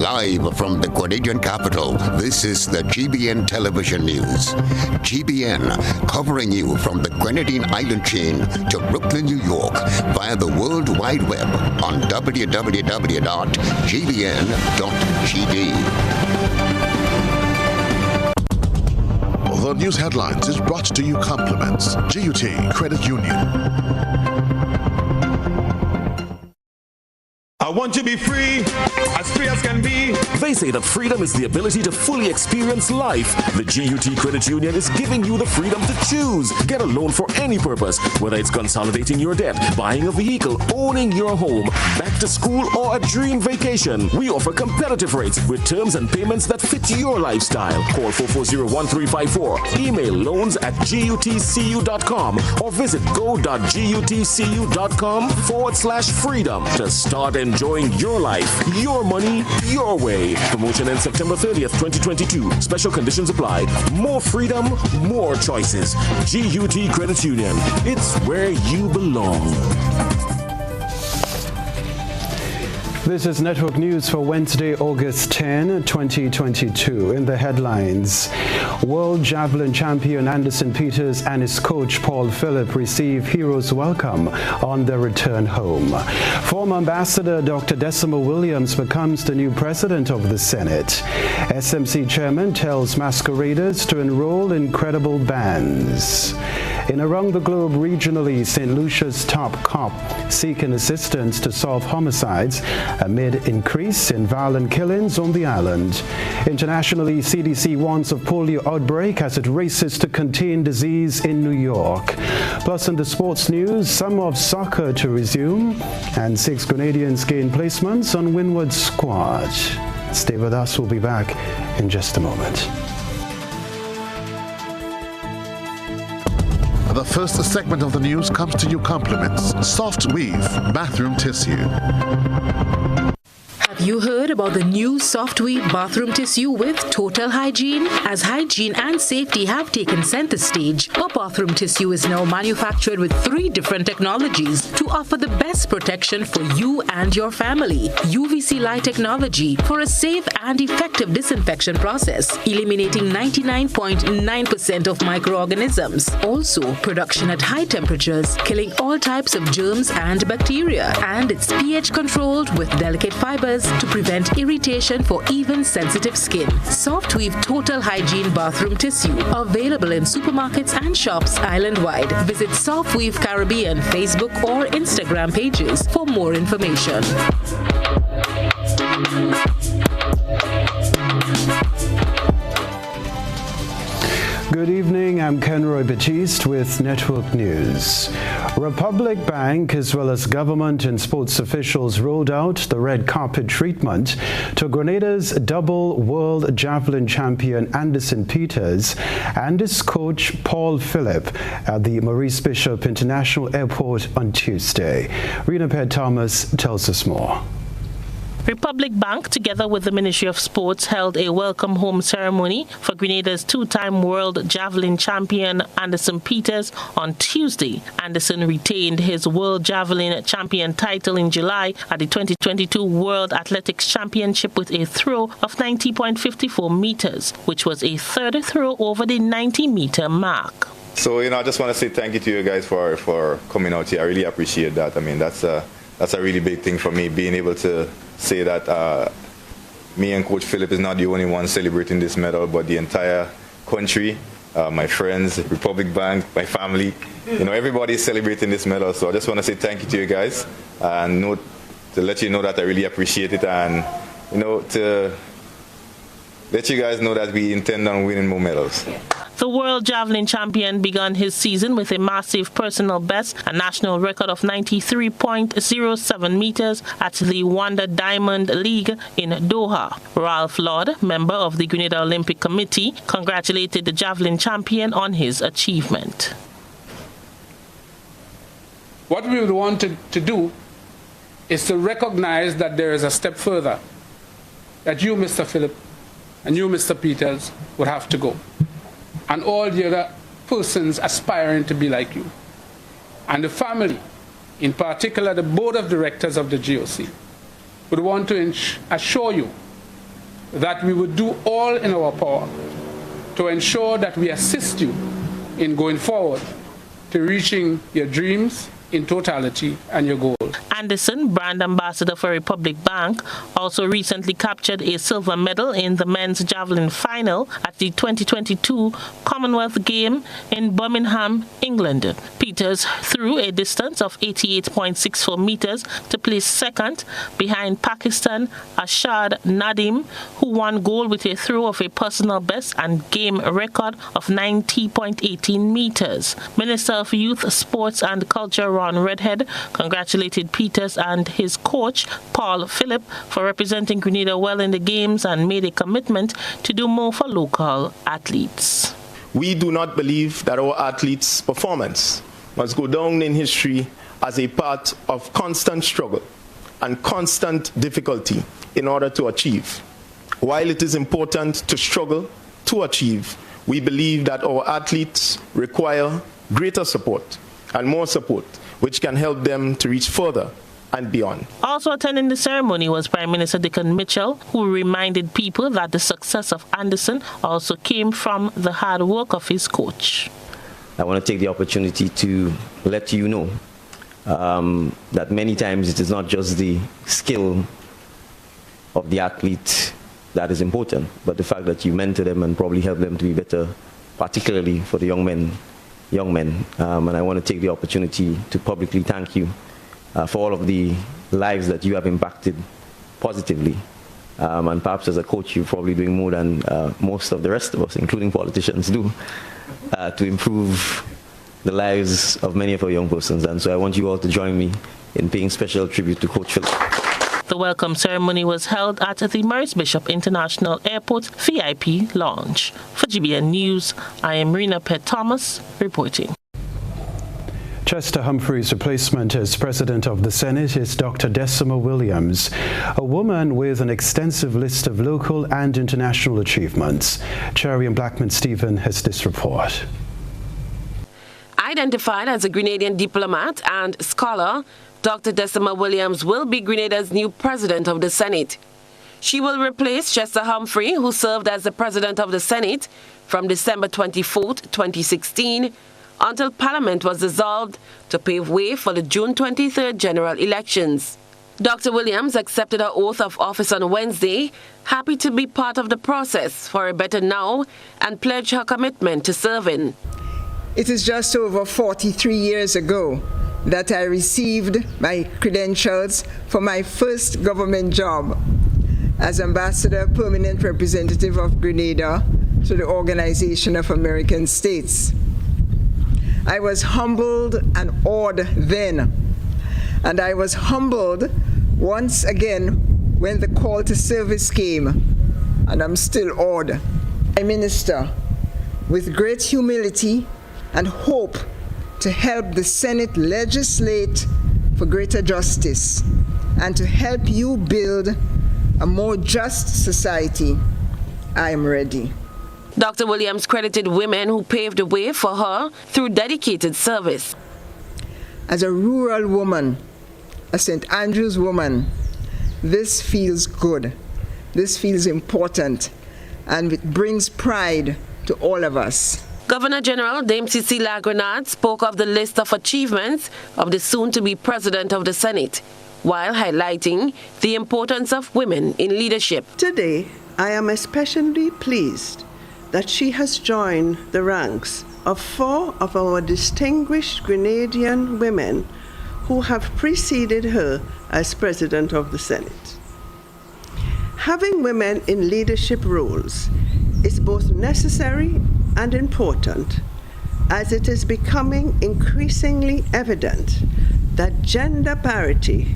Live from the Grenadian capital, this is the GBN television news. GBN, covering you from the Grenadine Island chain to Brooklyn, New York, via the World Wide Web on www.gbn.gd. The news headlines is brought to you compliments GUT Credit Union. I want to be free as can be. They say that freedom is the ability to fully experience life. The GUT Credit Union is giving you the freedom to choose. Get a loan for any purpose, whether it's consolidating your debt, buying a vehicle, owning your home, back to school, or a dream vacation. We offer competitive rates with terms and payments that fit your lifestyle. Call 440-1354. Email loans@gutcu.com or visit go.gutcu.com/freedom to start enjoying your life, your money, your way. Promotion ends September 30th, 2022. Special conditions apply. More freedom, more choices. GUT Credit Union. It's where you belong. This is Network News for Wednesday, August 10, 2022. In the headlines, World Javelin champion Anderson Peters and his coach Paul Phillip receive hero's welcome on their return home. Former Ambassador Dr. Decima Williams becomes the new president of the Senate. SMC chairman tells masqueraders to enroll in credible bands. In Around the Globe regionally, St. Lucia's top cop seeking assistance to solve homicides amid increase in violent killings on the island. Internationally, CDC warns of polio outbreak as it races to contain disease in New York. Plus in the sports news, summer of soccer to resume, and 6 Grenadians gain placements on Windward squad. Stay with us, we'll be back in just a moment. The first segment of the news comes to you compliments Soft Weave bathroom tissue. Have you heard about the new Soft Weave bathroom tissue with total hygiene? As hygiene and safety have taken center stage, our bathroom tissue is now manufactured with 3 different technologies to offer the best protection for you and your family. UVC light technology for a safe and effective disinfection process, eliminating 99.9% of microorganisms. Also, production at high temperatures, killing all types of germs and bacteria. And it's pH controlled with delicate fibers to prevent irritation for even sensitive skin. Soft Weave Total Hygiene Bathroom Tissue. Available in supermarkets and shops island-wide. Visit Soft Weave Caribbean Facebook or Instagram pages for more information. Good evening, I'm Kenroy Baptiste with Network News. Republic Bank as well as government and sports officials rolled out the red carpet treatment to Grenada's double world javelin champion Anderson Peters and his coach Paul Phillip at the Maurice Bishop International Airport on Tuesday. Rena Pett Thomas tells us more. Republic Bank, together with the Ministry of Sports, held a welcome home ceremony for Grenada's 2-time world javelin champion Anderson Peters on Tuesday. Anderson retained his world javelin champion title in July at the 2022 World Athletics Championship with a throw of 90.54 meters, which was a third throw over the 90-meter mark. So, I just want to say thank you to you guys for coming out here. I really appreciate that. I mean, that's a really big thing for me, being able to say that me and Coach Phillip is not the only one celebrating this medal, but the entire country, my friends, Republic Bank, my family, everybody is celebrating this medal. So I just want to say thank you to you guys and to let you know that I really appreciate it, and to let you guys know that we intend on winning more medals. The world javelin champion began his season with a massive personal best, a national record of 93.07 meters at the Wanda Diamond League in Doha. Ralph Lord, member of the Grenada Olympic Committee, congratulated the javelin champion on his achievement. What we would want to do is to recognize that there is a step further, that you, Mr. Phillip, and you, Mr. Peters, would have to go, and all the other persons aspiring to be like you. And the family, in particular the board of directors of the GOC, would want to assure you that we would do all in our power to ensure that we assist you in going forward to reaching your dreams in totality and your goals. Anderson, brand ambassador for Republic Bank, also recently captured a silver medal in the men's javelin final at the 2022 Commonwealth Game in Birmingham, England. Peters threw a distance of 88.64 meters to place second behind Pakistan Ashad Nadim, who won gold with a throw of a personal best and game record of 90.18 meters. Minister of Youth, Sports and Culture Ron Redhead congratulated Peters and his coach, Paul Phillip, for representing Grenada well in the games and made a commitment to do more for local athletes. We do not believe that our athletes' performance must go down in history as a part of constant struggle and constant difficulty in order to achieve. While it is important to struggle to achieve, we believe that our athletes require greater support and more support, which can help them to reach further and beyond. Also attending the ceremony was Prime Minister Dickon Mitchell, who reminded people that the success of Anderson also came from the hard work of his coach. I want to take the opportunity to let you know that many times it is not just the skill of the athlete that is important, but the fact that you mentor them and probably help them to be better, particularly for the young men. And I want to take the opportunity to publicly thank you for all of the lives that you have impacted positively. And perhaps as a coach, you're probably doing more than most of the rest of us, including politicians, do to improve the lives of many of our young persons. And so I want you all to join me in paying special tribute to Coach Phillip. The welcome ceremony was held at the Maurice Bishop International Airport VIP Lounge. For GBN News, I am Rena Pett Thomas reporting. Chester Humphrey's replacement as President of the Senate is Dr. Decima Williams, a woman with an extensive list of local and international achievements. Cherry and Blackman Stephen has this report. Identified as a Grenadian diplomat and scholar, Dr. Decima Williams will be Grenada's new President of the Senate. She will replace Chester Humphrey, who served as the President of the Senate from December 24, 2016, until Parliament was dissolved to pave way for the June 23rd general elections. Dr. Williams accepted her oath of office on Wednesday, happy to be part of the process for a better now, and pledged her commitment to serving. It is just over 43 years ago that I received my credentials for my first government job as Ambassador Permanent Representative of Grenada to the Organization of American States. I was humbled and awed then, and I was humbled once again when the call to service came, and I'm still awed. Prime Minister, with great humility and hope to help the Senate legislate for greater justice and to help you build a more just society, I am ready. Dr. Williams credited women who paved the way for her through dedicated service. As a rural woman, a St. Andrews woman, this feels good, this feels important, and it brings pride to all of us. Governor General Dame Cecilia Grenade spoke of the list of achievements of the soon-to-be President of the Senate, while highlighting the importance of women in leadership. Today, I am especially pleased that she has joined the ranks of 4 of our distinguished Grenadian women who have preceded her as President of the Senate. Having women in leadership roles is both necessary and important, as it is becoming increasingly evident that gender parity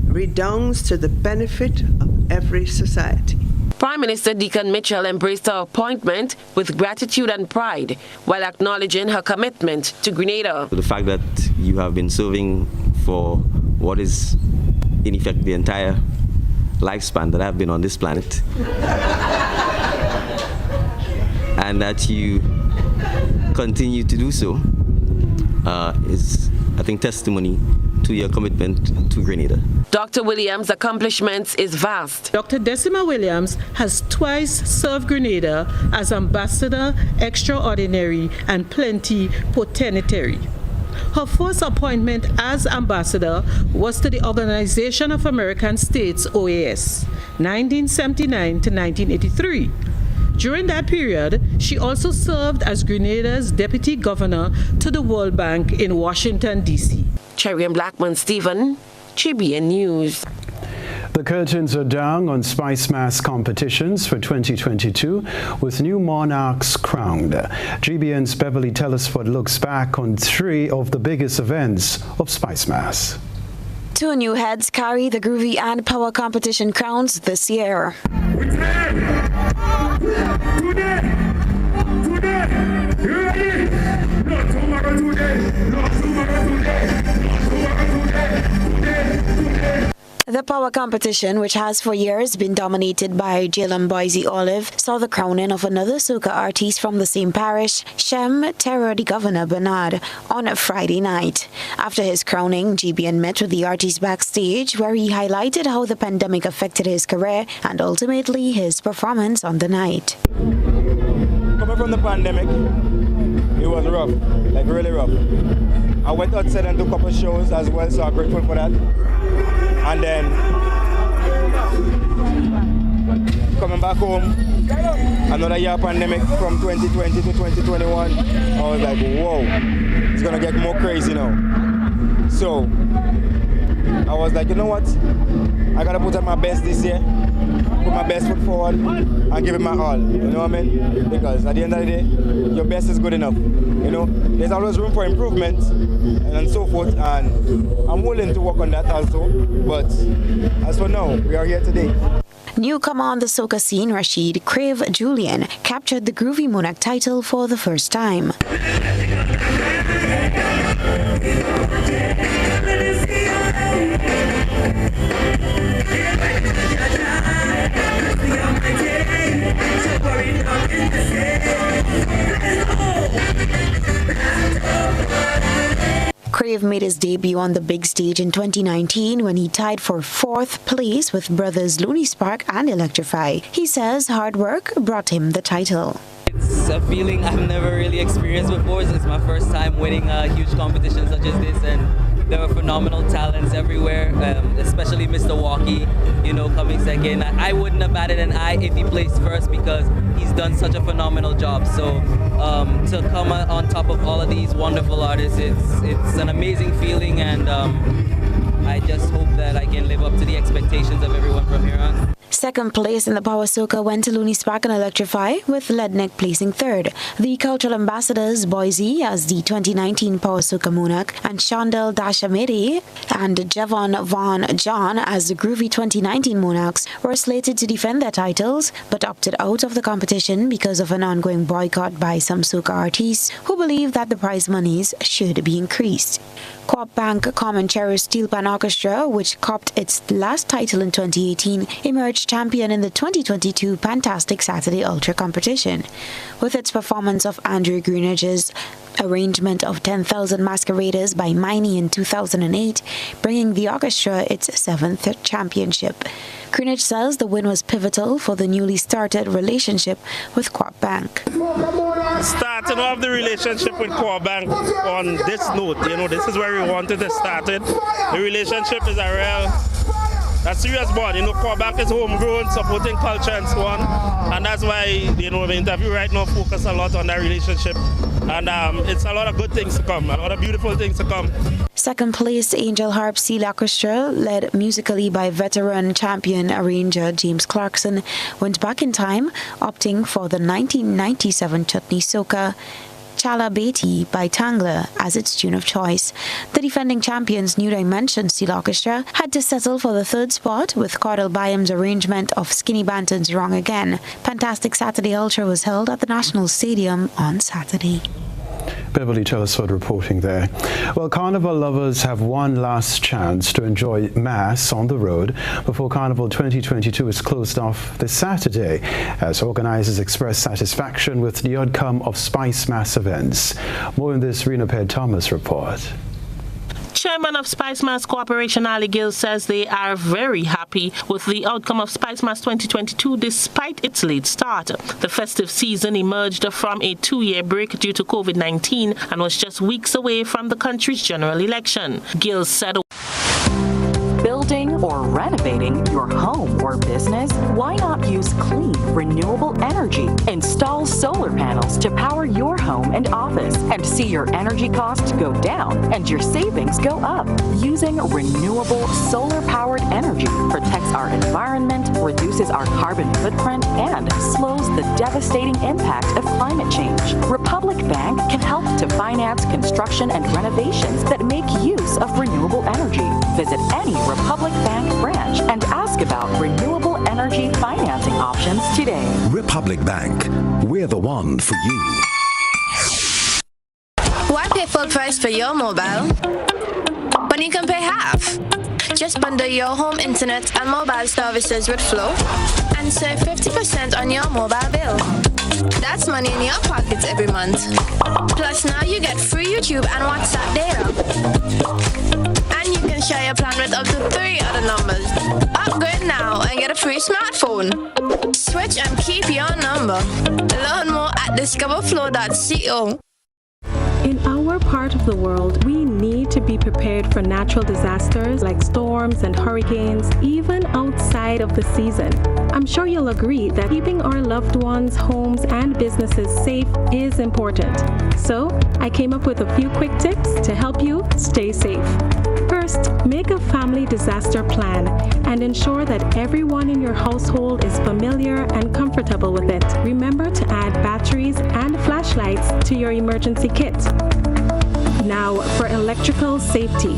redounds to the benefit of every society. Prime Minister Dickon Mitchell embraced her appointment with gratitude and pride while acknowledging her commitment to Grenada. The fact that you have been serving for what is in effect the entire lifespan that I've been on this planet and that you continue to do so is, I think, testimony 2-year commitment to Grenada. Dr. Williams' accomplishments is vast. Dr. Decima Williams has twice served Grenada as Ambassador Extraordinary and Plenipotentiary. Her first appointment as ambassador was to the Organization of American States, OAS, 1979 to 1983. During that period, she also served as Grenada's deputy governor to the World Bank in Washington, D.C. Cherry and Blackman Stephen, GBN News. The curtains are down on Spice Mass competitions for 2022 with new monarchs crowned. GBN's Beverly Telesford looks back on 3 of the biggest events of Spice Mass. 2 new heads carry the Groovy and Power competition crowns this year. The Power competition, which has for years been dominated by Jalem Boise Olive, saw the crowning of another soca artist from the same parish, Shem Terror the Governor Bernard, on a Friday night. After his crowning, GBN met with the artist backstage, where he highlighted how the pandemic affected his career and ultimately his performance on the night. Coming from the pandemic, it was rough, like really rough. I went outside and did a couple shows as well, so I'm grateful for that. And then coming back home, another year pandemic from 2020 to 2021, I was like, whoa, it's gonna get more crazy now. So I was like, you know what? I gotta put up my best this year, put my best foot forward and give it my all, you know what I mean? Because at the end of the day, your best is good enough, you know? There's always room for improvement and so forth, and I'm willing to work on that also, but as for now, we are here today. Newcomer on the soca scene, Rashid Crave Julian, captured the Groovy Monarch title for the first time. Crave made his debut on the big stage in 2019 when he tied for 4th place with brothers Looney Spark and Electrify. He says hard work brought him the title. It's a feeling I've never really experienced before. It's my first time winning a huge competition such as this, and there were phenomenal talents everywhere, especially Mr. Walkie, you know, coming second. I wouldn't have batted an eye if he placed first because he's done such a phenomenal job. So to come on top of all of these wonderful artists, it's an amazing feeling, and I just hope that I can live up to the expectations of everyone from here on. Second place in the Power Soca went to Looney Spark and Electrify, with Leadneck placing 3rd. The cultural ambassadors, Boise as the 2019 Power Soca Monarch, and Shondell Dashamede and Javon Von John as the Groovy 2019 Monarchs, were slated to defend their titles, but opted out of the competition because of an ongoing boycott by some soca artists who believe that the prize monies should be increased. Co-op Bank Common Cherry Steel Pan Orchestra, which copped its last title in 2018, emerged champion in the 2022 Fantastic Saturday Ultra competition. With its performance of Andrew Greenidge's arrangement of 10,000 Masqueraders by Miney in 2008, bringing the orchestra its 7th championship. Greenidge says the win was pivotal for the newly started relationship with Co-op Bank. Starting off the relationship with Co-op Bank on this note, you know, this is where we wanted to start it. The relationship is a serious bond. You know, Co-op Bank is homegrown, supporting culture and so on, and that's why, you know, the interview right now focus a lot on that relationship, and it's a lot of good things to come, a lot of beautiful things to come. Second place Angel Harp Steel Orchestra, led musically by veteran champion arranger James Clarkson, went back in time, opting for the 1997 Chutney Soca Chala Beti by Tangler as its tune of choice. The defending champions New Dimension Steel Orchestra had to settle for the 3rd spot with Cordell Byam's arrangement of Skinny Banton's Wrong Again. Fantastic Saturday Ultra was held at the National Stadium on Saturday. Beverly Telesford reporting there. Well, Carnival lovers have one last chance to enjoy Mass on the road before Carnival 2022 is closed off this Saturday, as organizers express satisfaction with the outcome of Spice Mass events. More in this Rena Ped Thomas report. Chairman of Spice Mass Corporation Ali Gill says they are very happy with the outcome of Spice Mass 2022 despite its late start. The festive season emerged from a 2-year break due to COVID-19 and was just weeks away from the country's general election. Gill said, building or renovating your home or business? Why not use clean, renewable energy? Install solar panels to power your home and office and see your energy costs go down and your savings go up. Using renewable solar-powered energy protects our environment, reduces our carbon footprint, and slows the devastating impact of climate change. Republic Bank can help to finance construction and renovations that make use of renewable energy. Visit any Republic Bank branch and ask about renewable energy financing options today. Republic Bank, we're the one for you. Why pay full price for your mobile when you can pay half? Just bundle your home internet and mobile services with Flow and save 50% on your mobile bill. That's money in your pockets every month. Plus now you get free YouTube and WhatsApp data. And you can share your plan with up to 3 other numbers. Upgrade now and get a free smartphone. Switch and keep your number. Learn more at discoverflow.co. In our part of the world, we need to be prepared for natural disasters like storms and hurricanes, even outside of the season. I'm sure you'll agree that keeping our loved ones, homes, and businesses safe is important. So, I came up with a few quick tips to help you stay safe. First, make a family disaster plan and ensure that everyone in your household is familiar and comfortable with it. Remember to add batteries and flashlights to your emergency kit. Now, for electrical safety.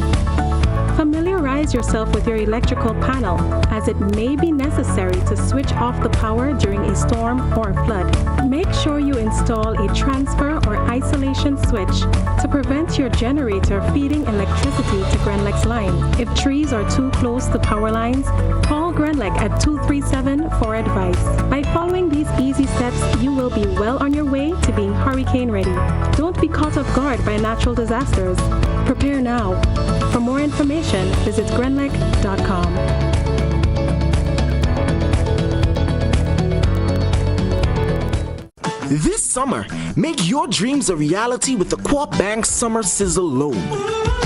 Familiarize yourself with your electrical panel, as it may be necessary to switch off the power during a storm or flood. Make sure you install a transfer or isolation switch to prevent your generator feeding electricity to Grenlec's line. If trees are too close to power lines, call Grenlec at 237 for advice. By following these easy steps, you will be well on your way to being hurricane ready. Don't be caught off guard by natural disasters. Prepare now. For more information, visit grenlec.com. This summer, make your dreams a reality with the Co-op Bank Summer Sizzle Loan.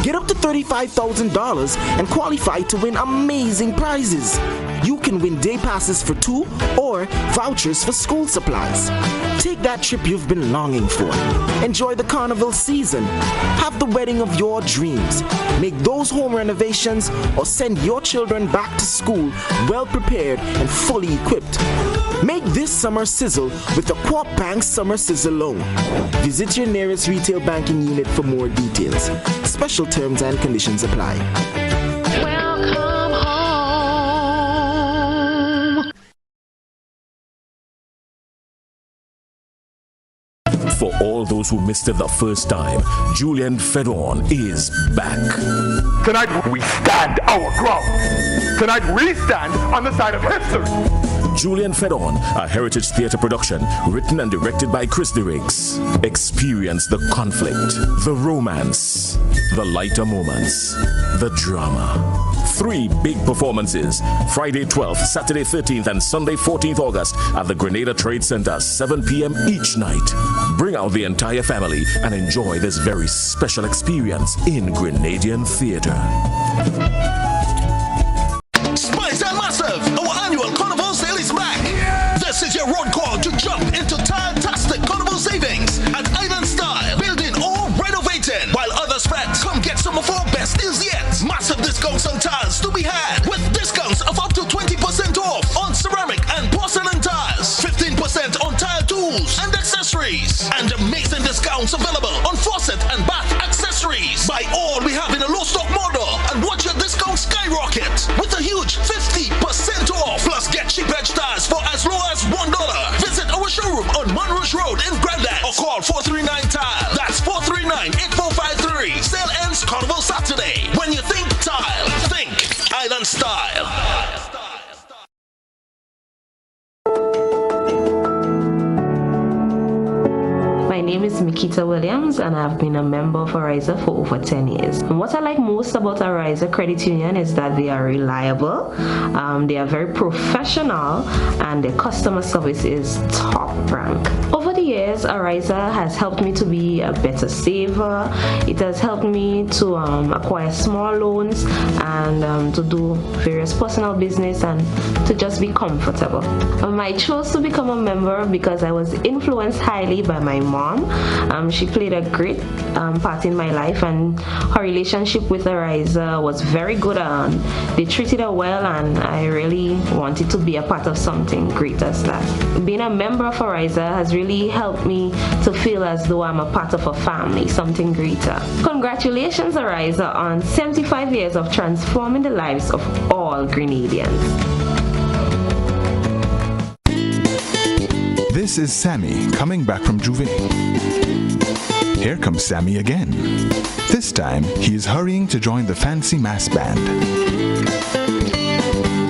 Get up to $35,000 and qualify to win amazing prizes. You can win day passes for 2 or vouchers for school supplies. Take that trip you've been longing for. Enjoy the carnival season. Have the wedding of your dreams. Make those home renovations or send your children back to school well prepared and fully equipped. Make this summer sizzle with the Co-op Bank Summer Sizzle Loan. Visit your nearest retail banking unit for more details. Special terms and conditions apply. Welcome home. For all those who missed it the first time, Julian Fedon is back. Tonight we stand our ground. Tonight we stand on the side of history. Julian Fedon, a heritage theatre production, written and directed by Chris DeRiggs. Experience the conflict, the romance, the lighter moments, the drama. 3 big performances, Friday 12th, Saturday 13th, and Sunday 14th August at the Grenada Trade Center, 7 p.m. each night. Bring out the entire family and enjoy this very special experience in Grenadian theatre. Spice and Massive, our annual carnival sale is back. Yeah. This is your road call to jump into fantastic carnival savings at Island Style, building or renovating while others spend. Come get some of our best deals yet. Massive discounts on tiles to be had with discounts of up to 20% off on ceramic and porcelain tiles, 15% on tile tools and accessories, and amazing discounts available on faucet and bath accessories. Buy all we have in a low stock model and watch your discount skyrocket with a huge 50% off. Plus get cheap edge tiles for as low as $1. Visit our showroom on Monrouge Road in Grandad or call 439-TILE. That's 439-8453. Sale ends Carnival Saturday. When you think tile, think Island Style. My name name is Mikita Williams, and I've been a member of Ariza for over 10 years. And what I like most about Ariza Credit Union is that they are reliable, they are very professional, and their customer service is top rank. Over the years, Ariza has helped me to be a better saver. It has helped me to acquire small loans and to do various personal business and to just be comfortable. I chose to become a member because I was influenced highly by my mom. She played a great part in my life, and her relationship with Ariza was very good. They treated her well, and I really wanted to be a part of something great as that. Being a member of Ariza has really helped me to feel as though I'm a part of a family, something greater. Congratulations, Ariza, on 75 years of transforming the lives of all Grenadians. This is Sammy coming back from Juve. Here comes Sammy again. This time, he is hurrying to join the fancy mass band.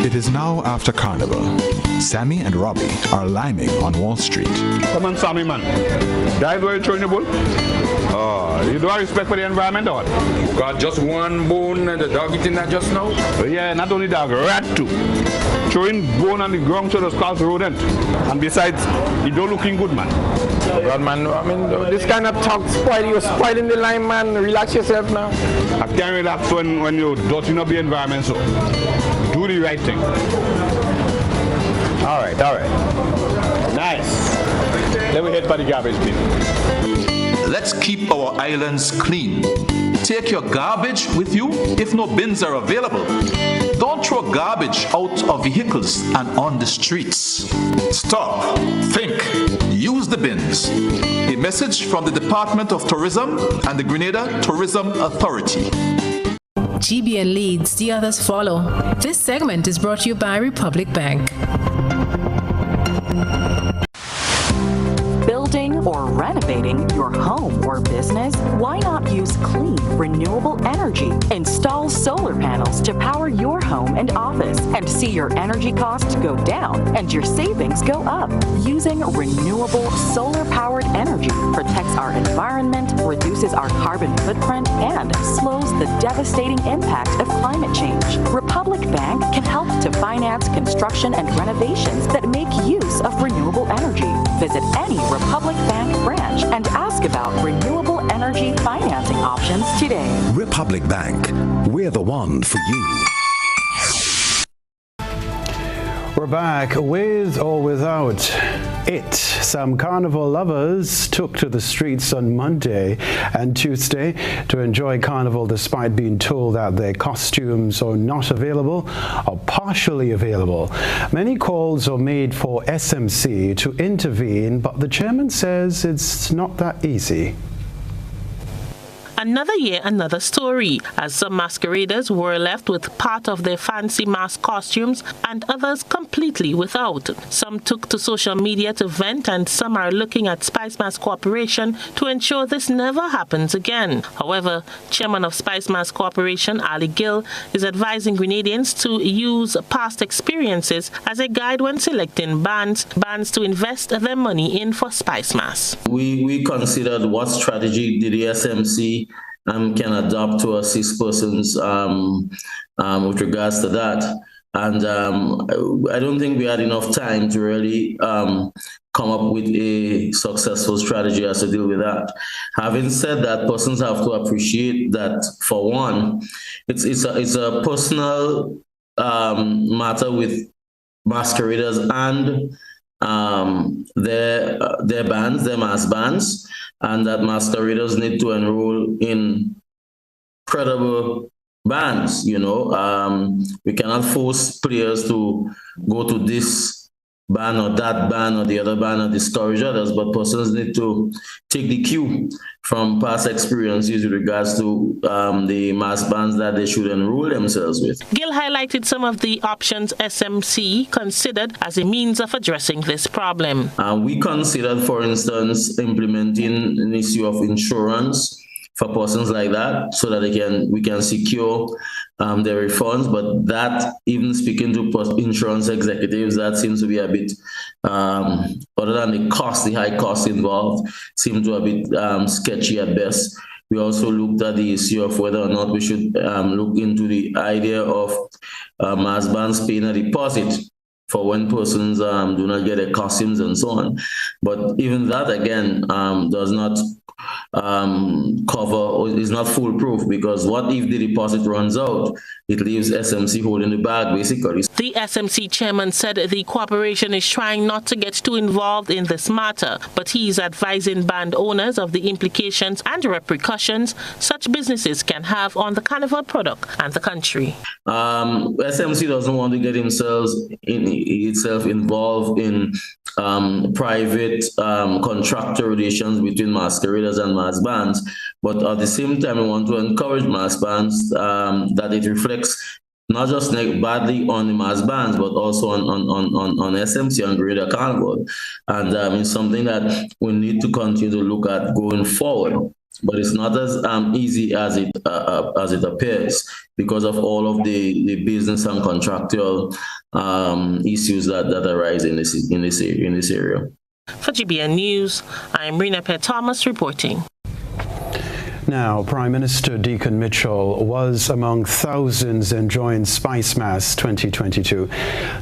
It is now after Carnival. Sammy and Robbie are liming on Wall Street. Come on, Sammy, man. That is where you're throwing the bull? Oh, you do have respect for the environment, or what? Got just one bone and the dog eating that just now? Yeah, not only dog, rat too. Throwing bone on the ground so the cause rodent. And besides, you don't looking good, man. God, man, I mean, this kind of talk you're spoiling the line, man. Relax yourself now. I can't relax when you're dotting up the environment, so do the right thing. All right. Nice. Let me head for the garbage bin. Let's keep our islands clean. Take your garbage with you if no bins are available. Don't throw garbage out of vehicles and on the streets. Stop, think, use the bins. A message from the Department of Tourism and the Grenada Tourism Authority. GBN leads, the others follow. This segment is brought to you by Republic Bank. Building or renovating your home or business? Why not use clean, renewable energy? Install solar panels to power your home and office and see your energy costs go down and your savings go up. Using renewable solar-powered energy protects our environment, reduces our carbon footprint, and slows the devastating impact of climate change. Republic Bank can help to finance construction and renovations that make use of renewable energy. Visit any Republic Bank branch and ask about renewable energy financing options today. Republic Bank, we're the one for you. We're back. With or without it, some carnival lovers took to the streets on Monday and Tuesday to enjoy carnival despite being told that their costumes are not available or partially available. Many calls are made for SMC to intervene, but the chairman says it's not that easy. Another year, another story, as some masqueraders were left with part of their fancy mask costumes and others completely without. Some took to social media to vent, and some are looking at Spice Mask Corporation to ensure this never happens again. However, Chairman of Spice Mask Corporation, Ali Gill, is advising Grenadians to use past experiences as a guide when selecting bands to invest their money in for Spice Mask. We considered what strategy did the SMC can adopt to assist persons with regards to that. And I don't think we had enough time to really come up with a successful strategy as to deal with that. Having said that, persons have to appreciate that, for one, it's a personal matter with masqueraders and their bands, their mass bands, and that masqueraders need to enroll in credible bands. We cannot force players to go to this band or that band or the other band or discourage others, but persons need to take the cue from past experiences with regards to the mass bands that they should enroll themselves with. Gill highlighted some of the options SMC considered as a means of addressing this problem. We considered, for instance, implementing an issue of insurance for persons like that, so that we can secure their refunds, but that, even speaking to insurance executives, that seems to be a bit, other than the cost, the high cost involved, seem to be a bit sketchy at best. We also looked at the issue of whether or not we should look into the idea of mass bands paying a deposit for when persons do not get their costumes and so on. But even that, again, does not cover or is not foolproof, because what if the deposit runs out? It leaves SMC holding the bag, basically. The SMC chairman said the corporation is trying not to get too involved in this matter, but he is advising band owners of the implications and repercussions such businesses can have on the carnival product and the country. SMC doesn't want to get itself involved in private contractor relations between masqueraders and mass bands, but at the same time we want to encourage mass bands that it reflects not just badly on the mass bands, but also on SMC, on Greater Carnival. And it's something that we need to continue to look at going forward. But it's not as easy as it appears, because of all of the business and contractual issues that arise in this area. For GBN News, I'm Rena Thomas reporting. Now, Prime Minister Deacon Mitchell was among thousands enjoying Spice Mass 2022.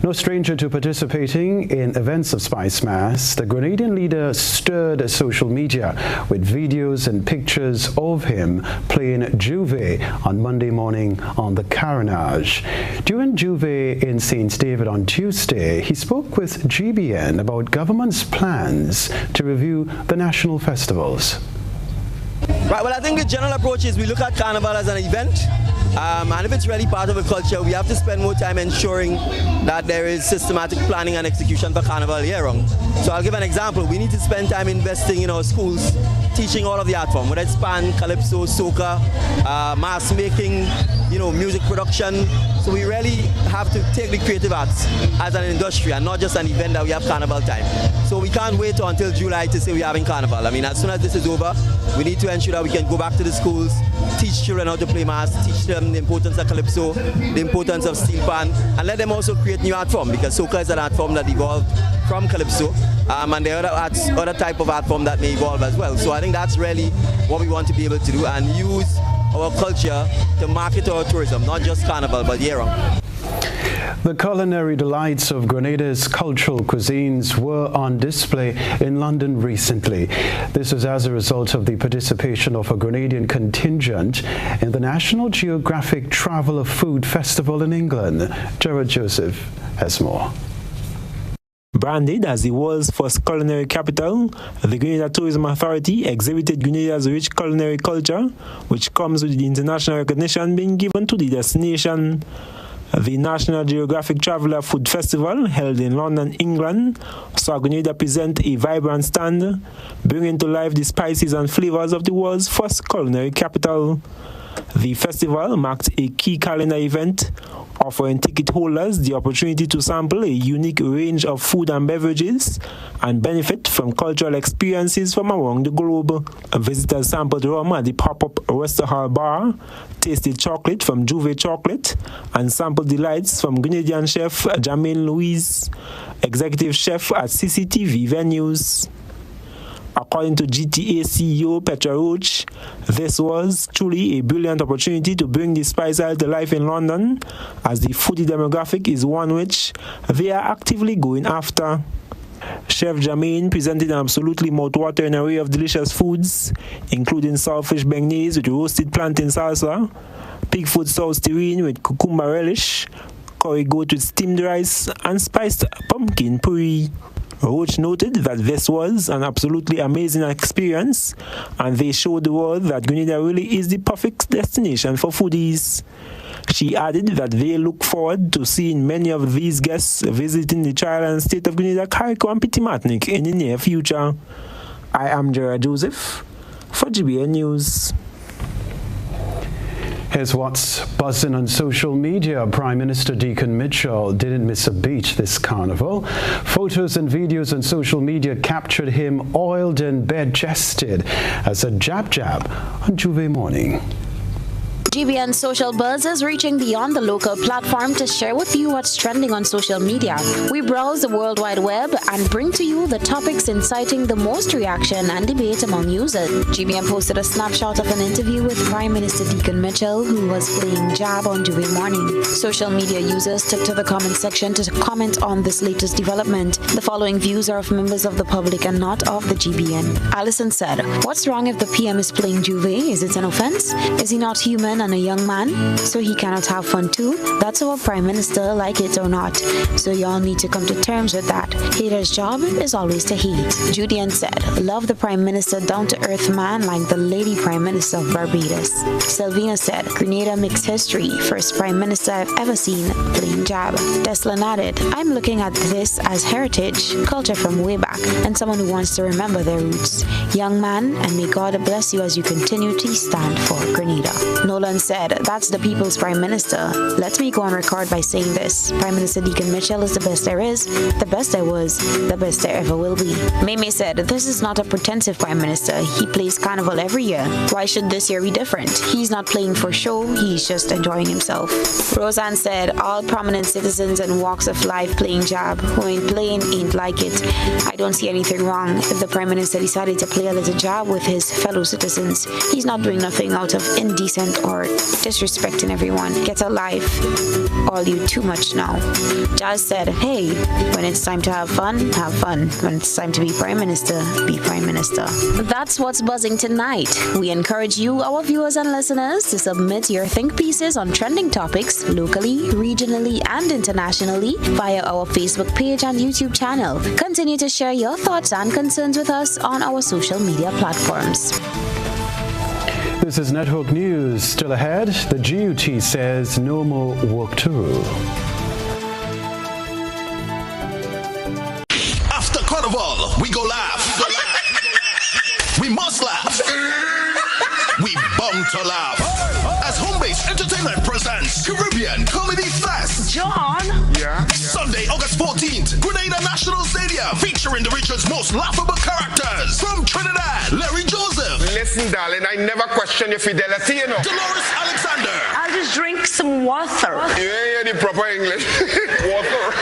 No stranger to participating in events of Spice Mass, the Grenadian leader stirred social media with videos and pictures of him playing Juve on Monday morning on the Carnage. During Juve in St. David on Tuesday, he spoke with GBN about government's plans to review the national festivals. Right, well, I think the general approach is we look at Carnival as an event, and if it's really part of a culture, we have to spend more time ensuring that there is systematic planning and execution for Carnival year round. So I'll give an example. We need to spend time investing in our schools, teaching all of the art form, whether it's band, calypso, soca, mass making, music production. So we really have to take the creative arts as an industry and not just an event that we have Carnival time. So we can't wait until July to say we're having Carnival. I mean, as soon as this is over, we need to ensure that we can go back to the schools, teach children how to play mass, teach them the importance of calypso, the importance of steel pan, and let them also create new art form, because soca is an art form that evolved from calypso, and there are other type of art form that may evolve as well. So I think that's really what we want to be able to do, and use our culture to market our tourism, not just Carnival, but year-round. The culinary delights of Grenada's cultural cuisines were on display in London recently. This was as a result of the participation of a Grenadian contingent in the National Geographic Traveller Food Festival in England. Gerard Joseph has more. Branded as the world's first culinary capital, the Grenada Tourism Authority exhibited Grenada's rich culinary culture, which comes with the international recognition being given to the destination. The National Geographic Traveller Food Festival, held in London, England, saw Grenada present a vibrant stand, bringing to life the spices and flavours of the world's first culinary capital. The festival marked a key calendar event, offering ticket holders the opportunity to sample a unique range of food and beverages and benefit from cultural experiences from around the globe. Visitors sampled rum at the pop-up Wester Hall bar, tasted chocolate from Juve Chocolate, and sampled delights from Grenadian chef Jermaine Louise, executive chef at CCTV Venues. According to GTA CEO Petra Roach, this was truly a brilliant opportunity to bring the spice aisle to life in London, as the foodie demographic is one which they are actively going after. Chef Jermaine presented an absolutely mouth-watering array of delicious foods, including saltfish beignets with roasted plantain salsa, pigfoot sauce terrine with cucumber relish, curry goat with steamed rice, and spiced pumpkin puree. Roach noted that this was an absolutely amazing experience, and they showed the world that Grenada really is the perfect destination for foodies. She added that they look forward to seeing many of these guests visiting the trial and state of Grenada, Carriacou and Petit-Martinique in the near future. I am Gerard Joseph for GBN News. Here's what's buzzing on social media. Prime Minister Deacon Mitchell didn't miss a beat this carnival. Photos and videos on social media captured him oiled and bare-chested as a jab on Juve morning. GBN Social Buzz is reaching beyond the local platform to share with you what's trending on social media. We browse the World Wide Web and bring to you the topics inciting the most reaction and debate among users. GBN posted a snapshot of an interview with Prime Minister Deacon Mitchell, who was playing jab on Juve morning. Social media users took to the comment section to comment on this latest development. The following views are of members of the public and not of the GBN. Allison said, "What's wrong if the PM is playing Juve? Is it an offense? Is he not human and a young man? So he cannot have fun too? That's our Prime Minister, like it or not. So y'all need to come to terms with that. Haters' job is always to hate." Julian said, "Love the Prime Minister, down-to-earth man like the Lady Prime Minister of Barbados." Selvina said, "Grenada makes history. First Prime Minister I've ever seen playing jab." Deslan added, "I'm looking at this as heritage, culture from way back, and someone who wants to remember their roots. Young man, and may God bless you as you continue to stand for Grenada." Nolan said, "That's the people's Prime Minister. Let me go on record by saying this. Prime Minister Deacon Mitchell is the best there is, the best there was, the best there ever will be." Meme said, "This is not a pretensive Prime Minister. He plays Carnival every year. Why should this year be different? He's not playing for show, he's just enjoying himself." Roseanne said, "All prominent citizens and walks of life playing jab. Who ain't playing ain't like it. I don't see anything wrong if the Prime Minister decided to play a little jab with his fellow citizens. He's not doing nothing out of indecent or disrespecting everyone. Get a life. All you too much now." Jazz said, "Hey, when it's time to have fun, have fun. When it's time to be Prime Minister, be Prime Minister." That's what's buzzing tonight. We encourage you, our viewers and listeners, to submit your think pieces on trending topics locally, regionally, and internationally via our Facebook page and YouTube channel. Continue to share your thoughts and concerns with us on our social media platforms. This is Network News. Still ahead, the GUT says no more work to rule. After Carnival, we go laugh. We must laugh. We bound to laugh. As Home-Based Entertainment presents Caribbean Comedy Fest. John? Yeah? Sunday, August 14th, Grenada National Stadium, featuring the region's most laughable characters. From Trinidad, Larry Joseph. Listen, darling, I never question your fidelity, you know. Dolores Alexander. I'll just drink some water. You ain't hear the proper English. Water.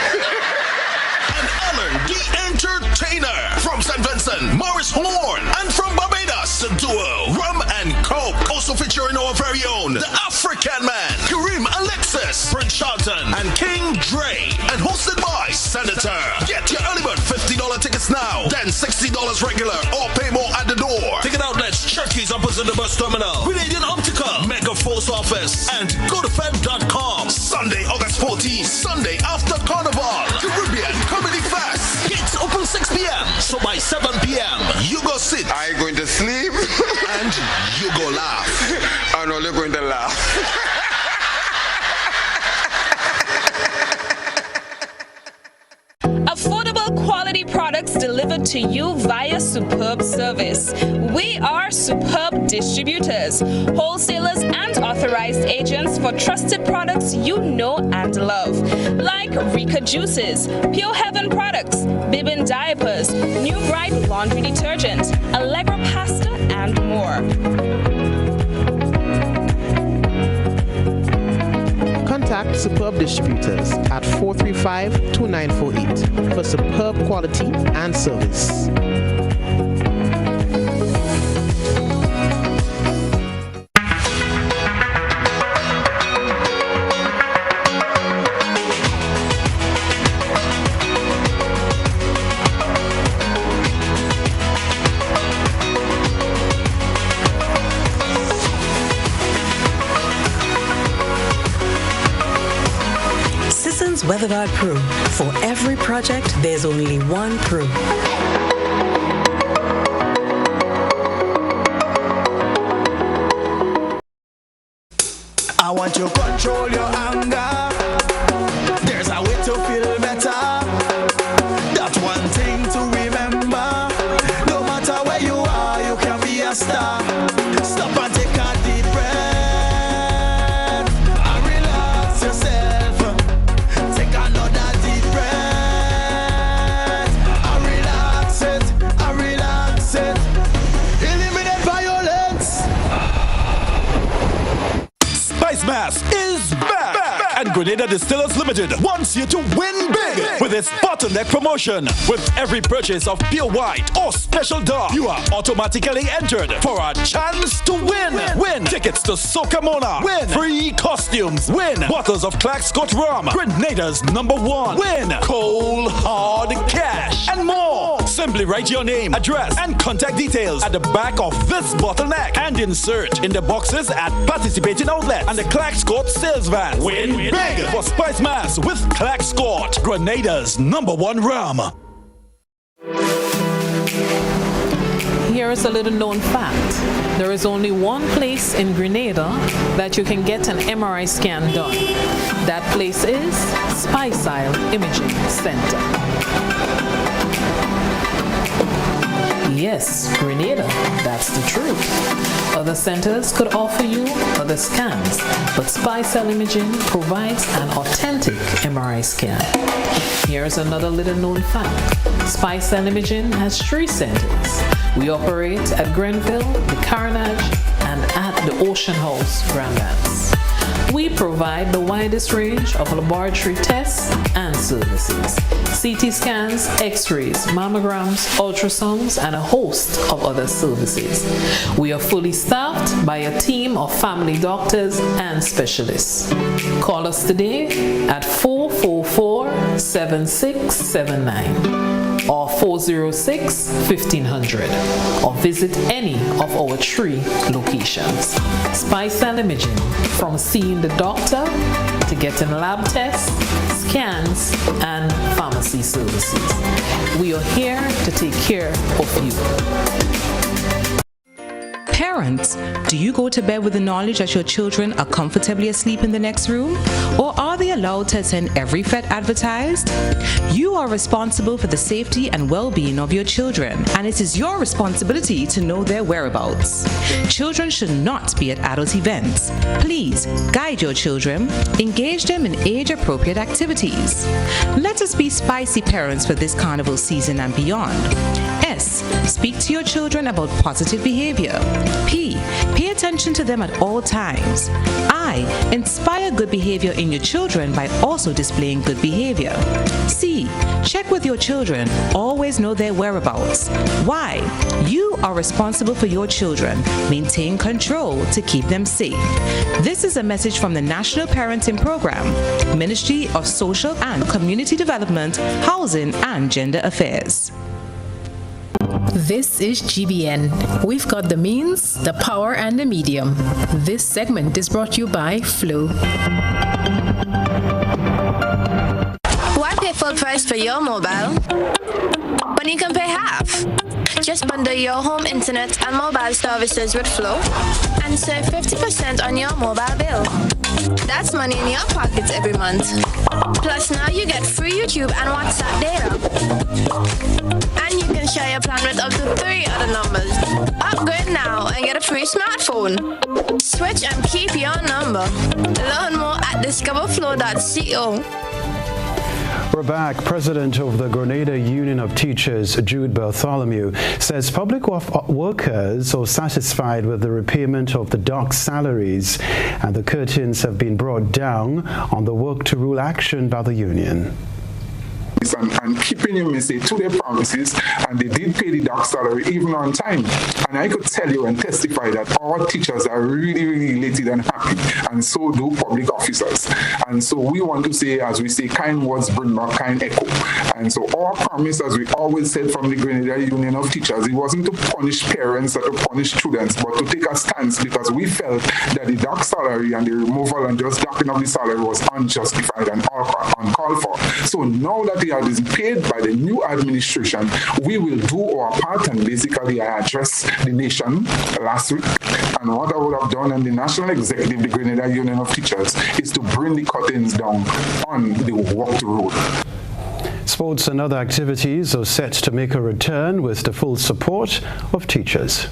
And Ellen, the Entertainer. From St. Vincent, Morris Horn. And from Barbados, the duo Rum and Coke. Also featuring our very own, the African Man, Kareem Alexis, Prince Charlton, and King Dre. And hosted by Senator. Get your early bird $50 tickets now, then $60 regular, or pay more at the door. Ticket outlets, Churchies opposite the bus terminal, Grenadian Optica, Mega Force Office, and GoToFed.com. Sunday, August 14th, Sunday after Carnival, Caribbean Comedy Fest. Gates open 6 p.m., so by 7 p.m., you go sit. I going to sleep. And you go laugh. I'm only going to laugh. Affordable quality products delivered to you via Superb Service. We are Superb Distributors, wholesalers and authorized agents for trusted products you know and love. Like Rika Juices, Pure Heaven products, Bibin diapers, New Bright laundry detergent, Allegra pasta, and more. Contact Superb Distributors at 435-2948 for superb quality and service. WeatherGuard Pro. For every project, there's only one Pro. I want to control your anger. There's a way to feel better. That's one thing to remember. No matter where you are, you can be a star. Stop and take a deep breath and relax yourself. Take another deep breath and relax it, and relax it. Eliminate violence. Grenada Distillers Limited wants you to win big with its bottleneck promotion. With every purchase of pure white or special dark, you are automatically entered for a chance to win. Win tickets to Soca Mona. Win free costumes. Win bottles of Clark Scott Rum, Grenada's #1. Win cold hard cash and more. Simply write your name, address, and contact details at the back of this bottleneck and insert in the boxes at participating outlets and the Clark Scott sales van. Win big for Spice Mass with Clark Scott, Grenada's #1 rum. Here is a little known fact. There is only one place in Grenada that you can get an MRI scan done. That place is Spice Imaging Center. Yes, Grenada, that's the truth. Other centers could offer you other scans, but Spice Imaging provides an authentic MRI scan. Here's another little known fact. Spice Imaging has 3 centers. We operate at Grenville, the Carnage, and at the Ocean House, Grandlands. We provide the widest range of laboratory tests and services. CT scans, x-rays, mammograms, ultrasounds, and a host of other services. We are fully staffed by a team of family doctors and specialists. Call us today at 444-7679 or 406-1500 or visit any of our 3 locations. Spice Imaging, from seeing the doctor to getting lab tests, scans, and pharmacy services. We are here to take care of you. Parents, do you go to bed with the knowledge that your children are comfortably asleep in the next room? Or are they allowed to attend every fete advertised? You are responsible for the safety and well-being of your children, and it is your responsibility to know their whereabouts. Children should not be at adult events. Please guide your children, engage them in age-appropriate activities. Let us be spicy parents for this carnival season and beyond. S. Speak to your children about positive behavior. P. Pay attention to them at all times. I. Inspire good behavior in your children by also displaying good behavior. C. Check with your children. Always know their whereabouts. Y. You are responsible for your children. Maintain control to keep them safe. This is a message from the National Parenting Program, Ministry of Social and Community Development, Housing and Gender Affairs. This is GBN. We've got the means, the power, and the medium. This segment is brought to you by Flow. Why pay full price for your mobile when you can pay half? Just bundle your home internet and mobile services with Flow and save 50% on your mobile bill. That's money in your pockets every month. Plus now you get free YouTube and WhatsApp data. And you can share your plan with up to 3 other numbers. Upgrade now and get a free smartphone. Switch and keep your number. Learn more at discoverflow.co. We're back. President of the Grenada Union of Teachers, Jude Bartholomew, says public workers are satisfied with the repayment of the dock salaries, and the curtains have been brought down on the work to rule action by the union. And keeping him to their promises, and they did pay the dock salary even on time. And I could tell you and testify that all teachers are really, really elated and happy, and so do public officers. And so we want to say, as we say, kind words bring back kind echo. And so our promise, as we always said from the Grenada Union of Teachers, it wasn't to punish parents or to punish students, but to take a stance, because we felt that the dock salary and the removal and just docking of the salary was unjustified and uncalled for. So now that it is paid by the new administration, we will do our part, and basically I addressed the nation last week, and what I would have done in the National Executive, the Grenada Union of Teachers, is to bring the curtains down on the walk to road. Sports and other activities are set to make a return with the full support of teachers.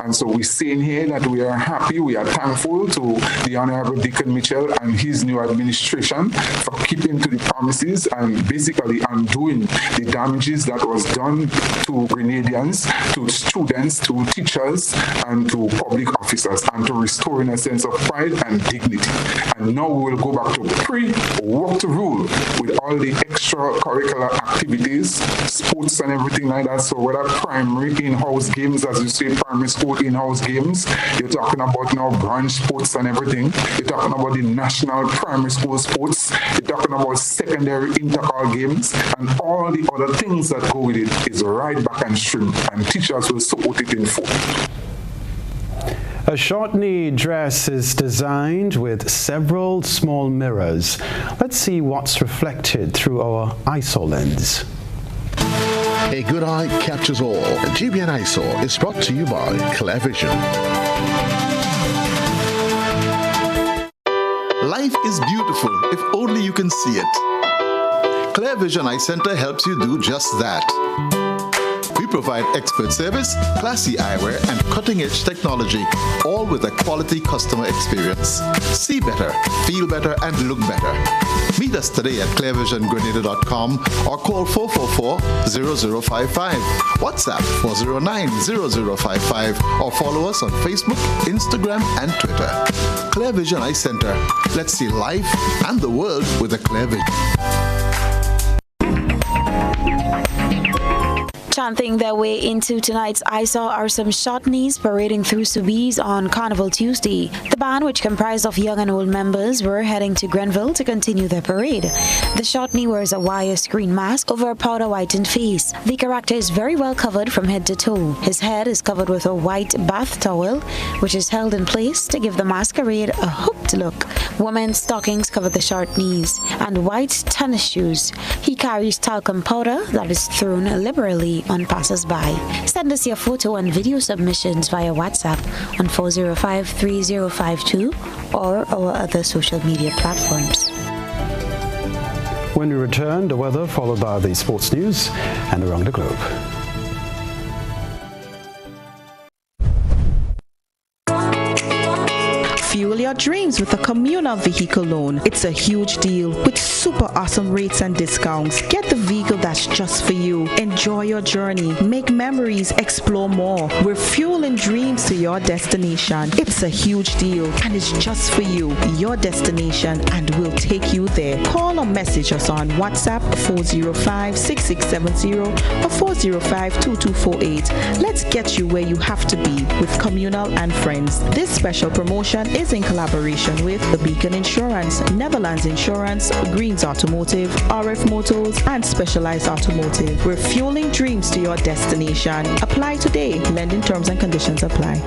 And so we're saying here that we are happy, we are thankful to the Honorable Deacon Mitchell and his new administration for keeping to the promises and basically undoing the damages that was done to Grenadians, to students, to teachers, and to public officers, and to restoring a sense of pride and dignity. And now we will go back to pre-work to rule with all the extracurricular activities, sports and everything like that. So whether primary in-house games, as you say, primary school in-house games, you're talking about now branch sports and everything. You're talking about the national primary school sports. You're talking about secondary inter-hall games, and all the other things that go with it is right back and stream, and teachers will support it in full. A short-knee dress is designed with several small mirrors. Let's see what's reflected through our ISO lens. A good eye captures all. GBN ISO is brought to you by ClearVision. Life is beautiful if only you can see it. ClearVision Eye Center helps you do just that. We provide expert service, classy eyewear, and cutting-edge technology, all with a quality customer experience. See better, feel better, and look better. Meet us today at clearvisiongrenada.com or call 444-0055, WhatsApp 409-0055, or follow us on Facebook, Instagram, and Twitter. ClearVision Eye Center. Let's see life and the world with a clear vision. Chanting their way into tonight's ISA are some short-knees parading through Soubise on Carnival Tuesday. The band, which comprised of young and old members, were heading to Grenville to continue their parade. The short-knee wears a wire screen mask over a powder-whitened face. The character is very well covered from head to toe. His head is covered with a white bath towel, which is held in place to give the masquerade a hooked look. Women's stockings cover the short knees, and white tennis shoes. He carries talcum powder that is thrown liberally on passers-by. Send us your photo and video submissions via WhatsApp on 405-3052 or our other social media platforms. When we return, the weather followed by the sports news and around the globe. Fuel your dreams with a communal vehicle loan. It's a huge deal with super awesome rates and discounts. Get the vehicle that's just for you. Enjoy your journey. Make memories. Explore more. We're fueling dreams to your destination. It's a huge deal and it's just for you. Your destination, and we'll take you there. Call or message us on WhatsApp 405-6670 or 405-2248. Let's get you where you have to be with Communal and Friends. This special promotion is in collaboration with The Beacon Insurance, Netherlands Insurance, Greens Automotive, RF Motors, and Specialized Automotive. We're fueling dreams to your destination. Apply today. Lending terms and conditions apply.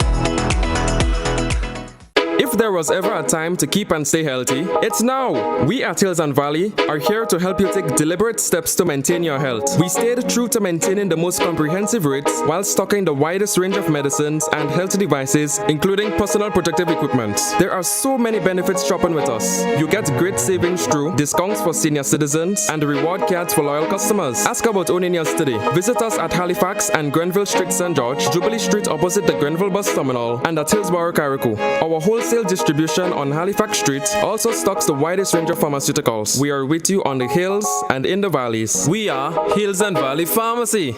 If there was ever a time to keep and stay healthy, it's now! We at Hills and Valley are here to help you take deliberate steps to maintain your health. We stayed true to maintaining the most comprehensive rates while stocking the widest range of medicines and health devices, including personal protective equipment. There are so many benefits shopping with us. You get great savings through discounts for senior citizens and reward cards for loyal customers. Ask about owning yours today. Visit us at Halifax and Grenville Street, St. George, Jubilee Street opposite the Grenville Bus Terminal, and at Hillsborough, Carrico. Our wholesale distribution on Halifax Street also stocks the widest range of pharmaceuticals. We are with you on the hills and in the valleys. We are Hills and Valley Pharmacy.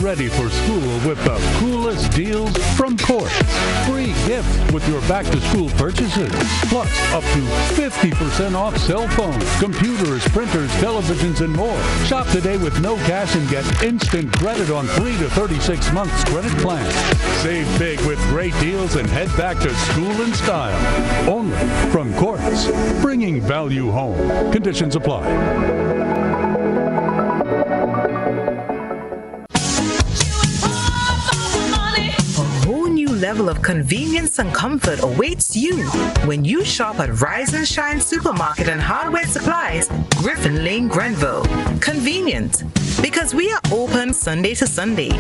Ready for school with the coolest deals from Court. Free gifts with your back-to-school purchases. Plus, up to 50% off cell phones, computers, printers, televisions, and more. Shop today with no cash and get instant credit on 3 to 36 months credit plans. Save big with great deals and head back to school in style. Only from Courts, bringing value home. Conditions apply. level of convenience and comfort awaits you when you shop at Rise and Shine Supermarket and Hardware Supplies, Griffin Lane, Grenville. Convenient, because we are open Sunday to Sunday.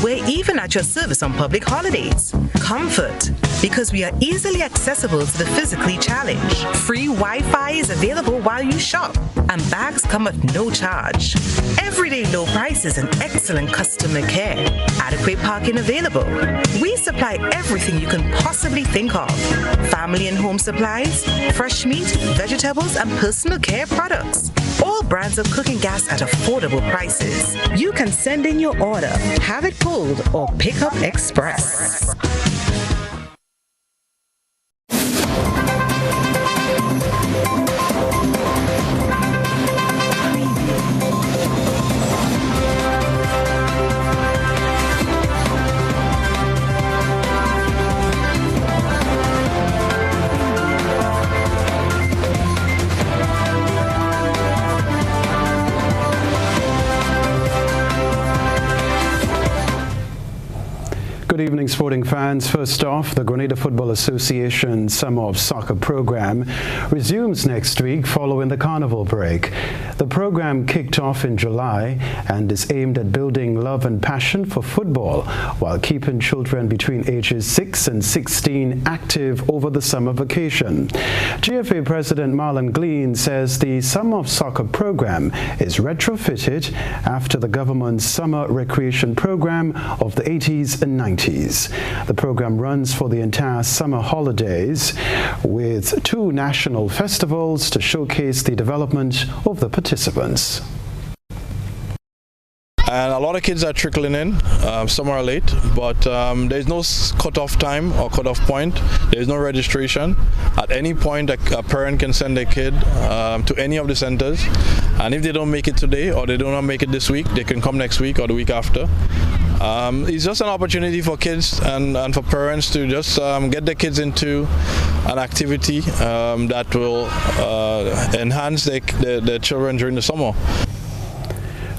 We're even at your service on public holidays. Comfort, because we are easily accessible to the physically challenged. Free Wi-Fi is available while you shop, and bags come at no charge. Everyday low prices and excellent customer care. Adequate parking available. We supply everything you can possibly think of. Family and home supplies, fresh meat, vegetables, and personal care products. All brands of cooking gas at affordable prices. You can send in your order, have it pulled, or pick up express. Good evening, sporting fans. First off, the Grenada Football Association Summer of Soccer program resumes next week following the carnival break. The program kicked off in July and is aimed at building love and passion for football while keeping children between ages 6 and 16 active over the summer vacation. GFA President Marlon Glean says the Summer of Soccer program is retrofitted after the government's summer recreation program of the 80s and 90s. The program runs for the entire summer holidays with 2 national festivals to showcase the development of the participants. And a lot of kids are trickling in. Some are late, but there's no cut-off time or cut-off point. There's no registration. At any point, a parent can send their kid to any of the centers. And if they don't make it today or they do not make it this week, they can come next week or the week after. It's just an opportunity for kids and for parents to just get their kids into an activity that will enhance their children during the summer.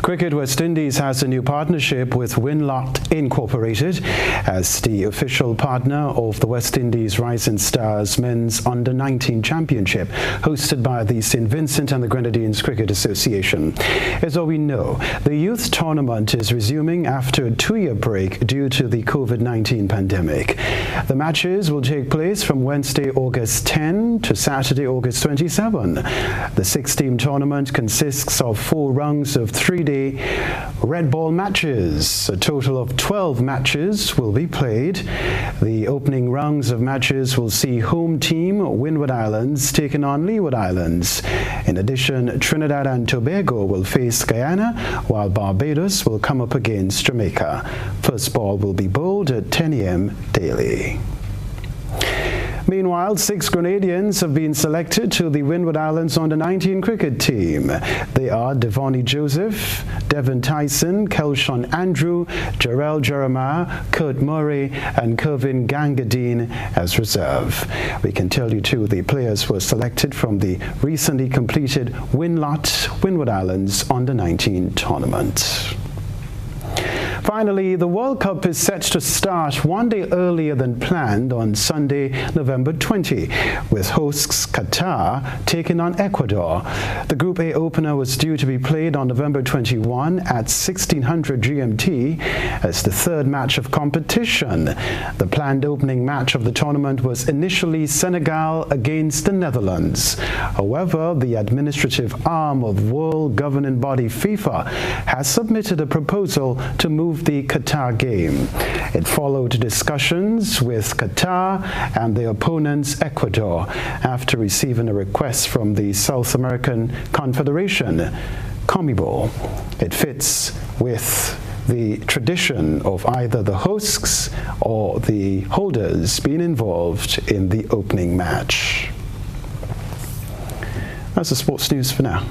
Cricket West Indies has a new partnership with Winlot Incorporated as the official partner of the West Indies Rising Stars Men's Under-19 Championship, hosted by the St. Vincent and the Grenadines Cricket Association. As all we know, the youth tournament is resuming after a 2-year break due to the COVID-19 pandemic. The matches will take place from Wednesday, August 10 to Saturday, August 27. The 6-team tournament consists of 4 rounds of 3-day red ball matches. A total of 12 matches will be played. The opening rounds of matches will see home team Windward Islands taking on Leeward Islands. In addition, Trinidad and Tobago will face Guyana, while Barbados will come up against Jamaica. First ball will be bowled at 10 a.m. daily. Meanwhile, 6 Grenadians have been selected to the Windward Islands Under-19 cricket team. They are Devonnie Joseph, Devin Tyson, Kelshon Andrew, Jarrell Jeremiah, Kurt Murray, and Kervin Gangadine as reserve. We can tell you too, the players were selected from the recently completed Winlot Windward Islands Under-19 tournament. Finally, the World Cup is set to start 1 day earlier than planned on Sunday, November 20, with hosts Qatar taking on Ecuador. The Group A opener was due to be played on November 21 at 1600 GMT as the 3rd match of competition. The planned opening match of the tournament was initially Senegal against the Netherlands. However, the administrative arm of world governing body FIFA has submitted a proposal to move the Qatar game. It followed discussions with Qatar and their opponents Ecuador after receiving a request from the South American Confederation, CONMEBOL. It fits with the tradition of either the hosts or the holders being involved in the opening match. That's the sports news for now.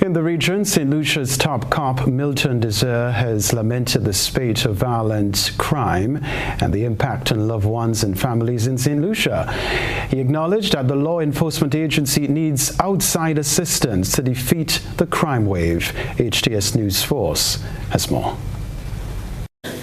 In the region, St. Lucia's top cop, Milton Desir, has lamented the spate of violent crime and the impact on loved ones and families in St. Lucia. He acknowledged that the law enforcement agency needs outside assistance to defeat the crime wave. HTS News Force has more.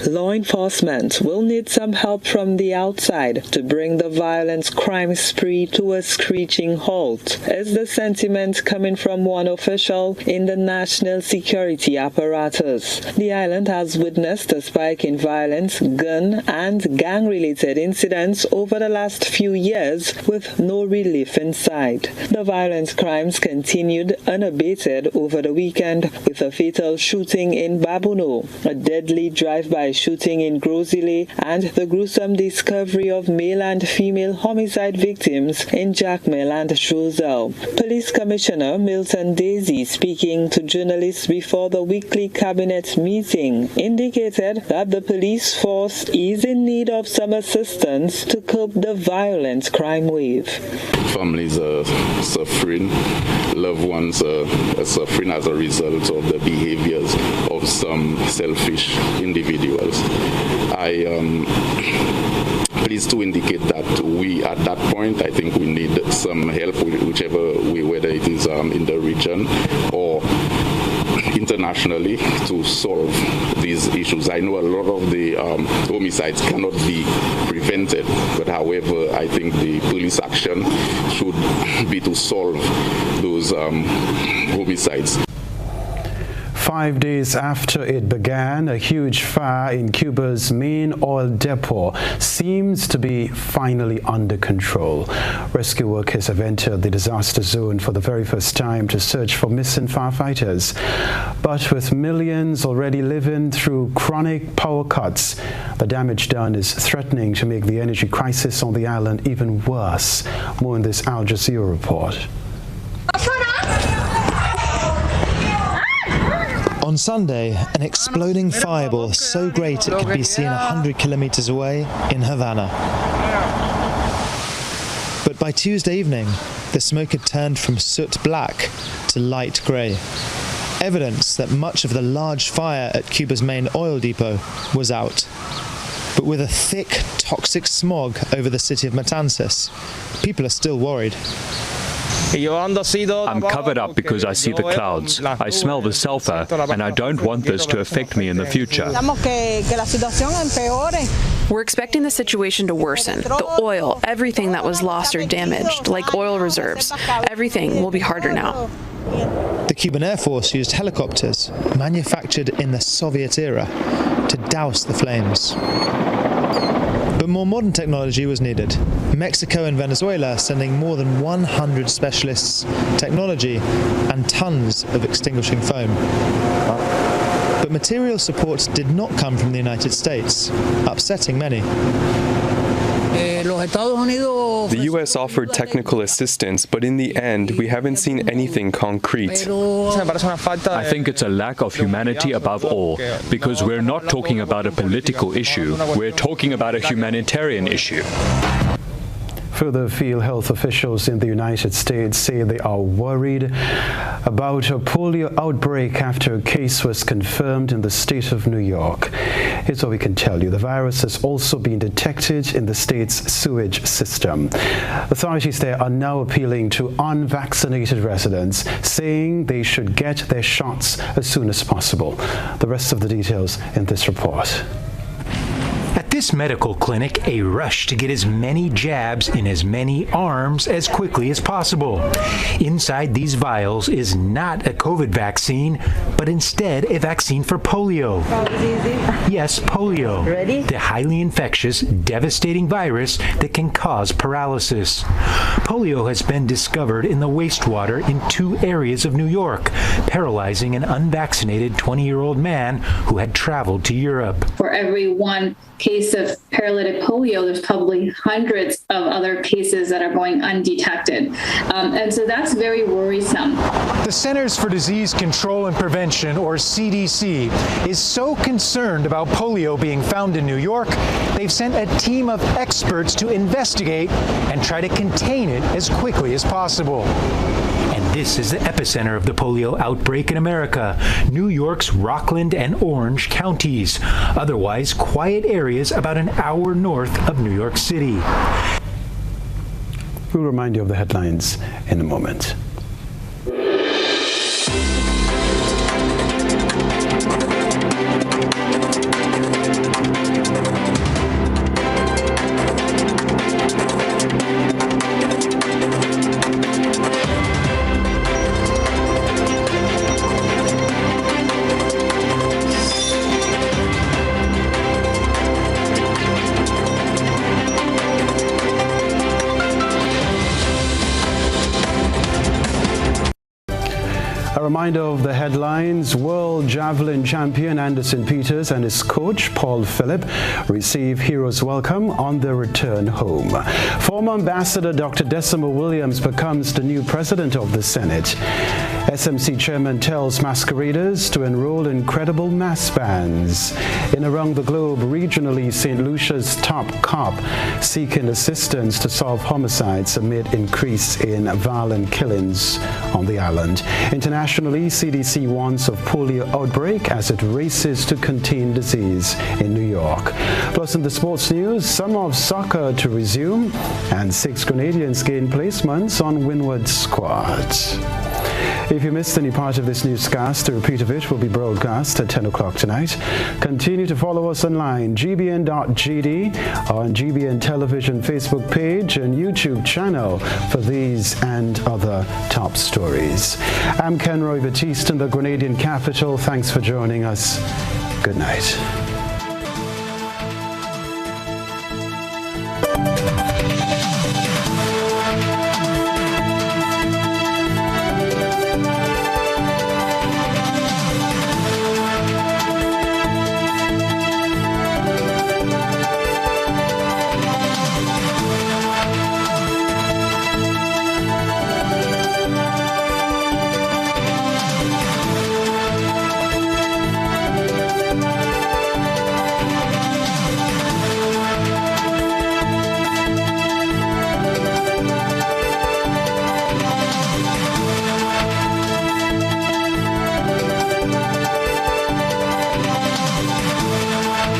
Law enforcement will need some help from the outside to bring the violent crime spree to a screeching halt, is the sentiment coming from one official in the national security apparatus. The island has witnessed a spike in violence, gun and gang-related incidents over the last few years with no relief in sight. The violent crimes continued unabated over the weekend with a fatal shooting in Babuno, a deadly drive-by shooting in Grosile, and the gruesome discovery of male and female homicide victims in Jacmel and Choiseul. Police Commissioner Milton Daisy, speaking to journalists before the weekly cabinet meeting, indicated that the police force is in need of some assistance to curb the violent crime wave. Families are suffering, loved ones are suffering as a result of the behaviors of some selfish individuals. I am pleased to indicate that we, at that point, I think we need some help, whichever way, whether it is in the region or internationally, to solve these issues. I know a lot of the homicides cannot be prevented, but however, I think the police action should be to solve those homicides. 5 days after it began, a huge fire in Cuba's main oil depot seems to be finally under control. Rescue workers have entered the disaster zone for the very first time to search for missing firefighters. But with millions already living through chronic power cuts, the damage done is threatening to make the energy crisis on the island even worse. More in this Al Jazeera report. On Sunday, an exploding fireball so great it could be seen 100 kilometers away in Havana. But by Tuesday evening, the smoke had turned from soot black to light grey. Evidence that much of the large fire at Cuba's main oil depot was out. But with a thick, toxic smog over the city of Matanzas, people are still worried. I'm covered up because I see the clouds. I smell the sulfur, and I don't want this to affect me in the future. We're expecting the situation to worsen. The oil, everything that was lost or damaged, like oil reserves, everything will be harder now. The Cuban Air Force used helicopters manufactured in the Soviet era to douse the flames. But more modern technology was needed. Mexico and Venezuela sending more than 100 specialists, technology, and tons of extinguishing foam. But material support did not come from the United States, upsetting many. The U.S. offered technical assistance, but in the end, we haven't seen anything concrete. I think it's a lack of humanity above all, because we're not talking about a political issue, we're talking about a humanitarian issue. Further field health officials in the United States say they are worried about a polio outbreak after a case was confirmed in the state of New York. Here's what we can tell you. The virus has also been detected in the state's sewage system. Authorities there are now appealing to unvaccinated residents, saying they should get their shots as soon as possible. The rest of the details in this report. At this medical clinic, a rush to get as many jabs in as many arms as quickly as possible. Inside these vials is not a COVID vaccine, but instead a vaccine for polio. Yes, polio. Ready? The highly infectious, devastating virus that can cause paralysis. Polio has been discovered in the wastewater in 2 areas of New York, paralyzing an unvaccinated 20-year-old man who had traveled to Europe. For every one case case of paralytic polio, there's probably hundreds of other cases that are going undetected. And so that's very worrisome. The Centers for Disease Control and Prevention, or CDC, is so concerned about polio being found in New York, they've sent a team of experts to investigate and try to contain it as quickly as possible. And this is the epicenter of the polio outbreak in America, New York's Rockland and Orange counties, otherwise quiet areas about an hour north of New York City. We'll remind you of the headlines in a moment. A reminder of the headlines. World javelin champion Anderson Peters and his coach Paul Phillip receive hero's welcome on their return home. Former Ambassador Dr. Decima Williams becomes the new president of the Senate. SMC chairman tells masqueraders to enroll in credible mass bands. In Around the Globe, regionally, St. Lucia's top cop seeking assistance to solve homicides amid increase in violent killings on the island. Internationally, CDC warns of polio outbreak as it races to contain disease in New York. Plus, in the sports news, summer of soccer to resume, and 6 Grenadians gain placements on Windward squad. If you missed any part of this newscast, a repeat of it will be broadcast at 10 o'clock tonight. Continue to follow us online, gbn.gd, on GBN Television Facebook page and YouTube channel for these and other top stories. I'm Kenroy, Baptiste in the Grenadian capital. Thanks for joining us. Good night.